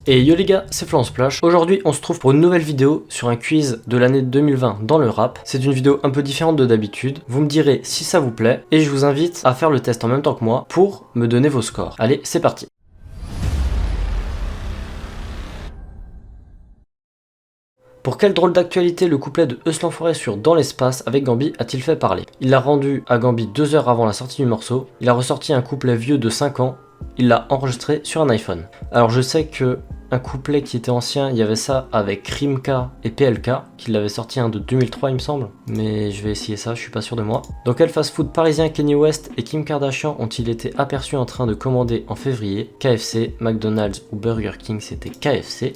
Et yo les gars, c'est Florent Splash. Aujourd'hui, on se trouve pour une nouvelle vidéo sur un quiz de l'année 2020 dans le rap. C'est une vidéo un peu différente de d'habitude. Vous me direz si ça vous plaît et je vous invite à faire le test en même temps que moi pour me donner vos scores. Allez, c'est parti. Pour quelle drôle d'actualité le couplet de Eus l'Enfoiré sur Dans l'espace avec Gambi a-t-il fait parler? Il l'a rendu à Gambi 2 heures avant la sortie du morceau. Il a ressorti un couplet vieux de 5 ans. Il l'a enregistré sur un iPhone. Alors je sais que un couplet qui était ancien, il y avait ça avec Rimka et PLK, qui l'avait sorti un de 2003 il me semble, mais je vais essayer ça, je suis pas sûr de moi. Dans quel fast-food parisien Kanye West et Kim Kardashian ont-ils été aperçus en train de commander en février? KFC, McDonald's ou Burger King? C'était KFC.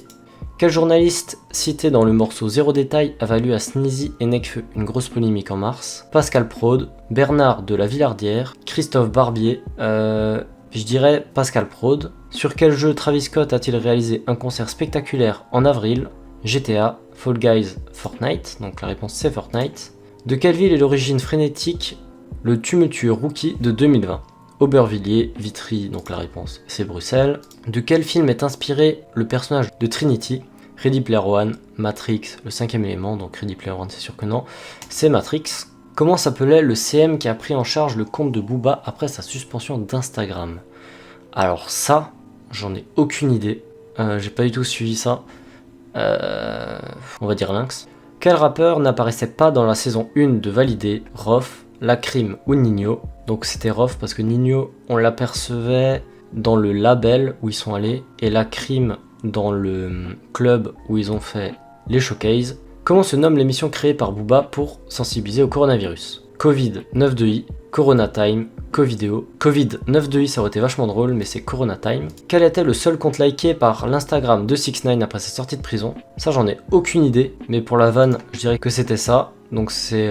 Quel journaliste cité dans le morceau Zéro Détail a valu à Sneezy et Nekfeu une grosse polémique en mars? Pascal Praude, Bernard de la Villardière, Christophe Barbier, je dirais Pascal Praude. Sur quel jeu Travis Scott a-t-il réalisé un concert spectaculaire en avril? GTA, Fall Guys, Fortnite, donc la réponse c'est Fortnite. De quelle ville est l'origine frénétique le tumultueux Rookie de 2020? Aubervilliers, Vitry, donc la réponse c'est Bruxelles. De quel film est inspiré le personnage de Trinity? Ready Player One, Matrix, le cinquième élément, donc Ready Player One c'est sûr que non, c'est Matrix. Comment s'appelait le CM qui a pris en charge le compte de Booba après sa suspension d'Instagram? Alors ça, j'en ai aucune idée, j'ai pas du tout suivi ça, on va dire Lynx. Quel rappeur n'apparaissait pas dans la saison 1 de Validé? Rof, Lacrim ou Nino? Donc c'était Rof parce que Nino, on l'apercevait dans le label où ils sont allés et Lacrim dans le club où ils ont fait les showcases. Comment se nomme l'émission créée par Booba pour sensibiliser au coronavirus? Covid 9.2i, Corona Time, Covidéo. Covid 9.2i ça aurait été vachement drôle mais c'est Corona Time. Quel était le seul compte liké par l'Instagram de 6ix9ine après sa sortie de prison? Ça j'en ai aucune idée, mais pour la vanne je dirais que c'était ça. Donc c'est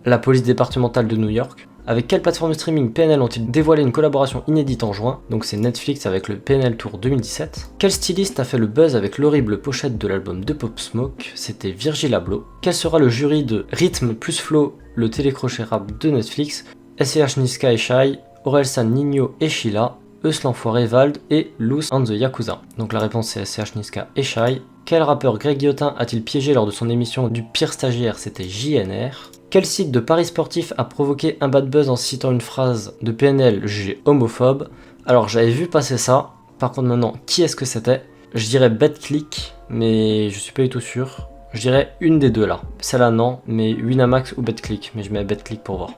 la police départementale de New York. Avec quelle plateforme de streaming PNL ont-ils dévoilé une collaboration inédite en juin? Donc c'est Netflix avec le PNL Tour 2017. Quel styliste a fait le buzz avec l'horrible pochette de l'album de Pop Smoke? C'était Virgil Abloh. Quel sera le jury de Rythme plus Flow, le télécrochet rap de Netflix? SCH Niska et Shai, Orelsan Nino et Sheila, Eus l'Enfoiré Vald et Loose and the Yakuza. Donc la réponse c'est SCH Niska et Shai. Quel rappeur Greg Guillotin a-t-il piégé lors de son émission du pire stagiaire? C'était JNR. Quel site de paris sportif a provoqué un bad buzz en citant une phrase de PNL jugée homophobe? Alors j'avais vu passer ça, par contre maintenant qui est-ce que c'était? Je dirais BetClick, mais je suis pas du tout sûr. Je dirais une des deux là. Celle-là non, mais Winamax ou BetClick, mais je mets BetClick pour voir.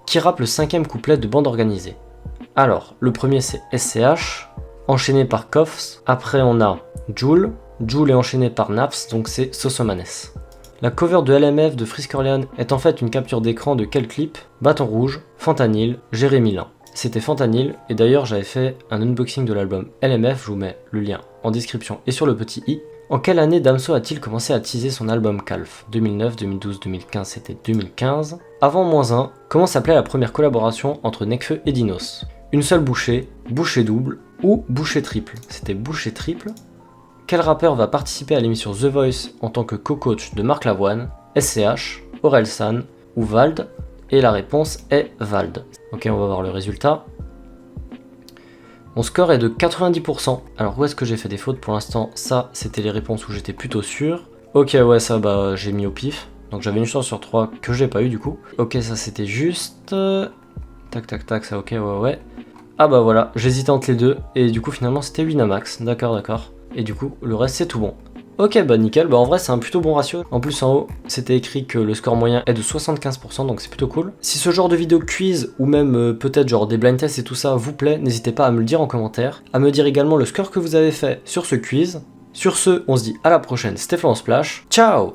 Qui rappe le 5e couplet de Bande Organisée? Alors, le premier c'est SCH, enchaîné par Koffs, après on a Jul est enchaîné par Naps, donc c'est Sosomanes. La cover de LMF de Frisk Orleans est en fait une capture d'écran de quel clip? Bâton Rouge, Fentanyl, Jérémy Lin. C'était Fentanyl, et d'ailleurs j'avais fait un unboxing de l'album LMF, je vous mets le lien en description et sur le petit i. En quelle année Damso a-t-il commencé à teaser son album Calf? 2009, 2012, 2015, c'était 2015. Avant -1, comment s'appelait la première collaboration entre Nekfeu et Dinos? Une seule bouchée, bouchée double ou bouchée triple? C'était bouchée triple. Quel rappeur va participer à l'émission The Voice en tant que co-coach de Marc Lavoine? SCH, Orelsan ou Vald? Et la réponse est Vald. Ok, on va voir le résultat. Mon score est de 90%. Alors où est-ce que j'ai fait des fautes pour l'instant? Ça, c'était les réponses où j'étais plutôt sûr. Ok, ouais, ça, bah, j'ai mis au pif. Donc j'avais une chance sur 3 que j'ai pas eu du coup. Ok, ça c'était juste... Tac, tac, tac, ça ok, ouais. Ah bah voilà, j'hésitais entre les deux. Et du coup, finalement, c'était Winamax. D'accord. Et du coup, le reste, c'est tout bon. Ok, bah nickel, bah en vrai c'est un plutôt bon ratio. En plus en haut, c'était écrit que le score moyen est de 75%, donc c'est plutôt cool. Si ce genre de vidéo quiz, ou même peut-être genre des blind tests et tout ça vous plaît, n'hésitez pas à me le dire en commentaire, à me dire également le score que vous avez fait sur ce quiz. Sur ce, on se dit à la prochaine, c'était Florent Splash, ciao!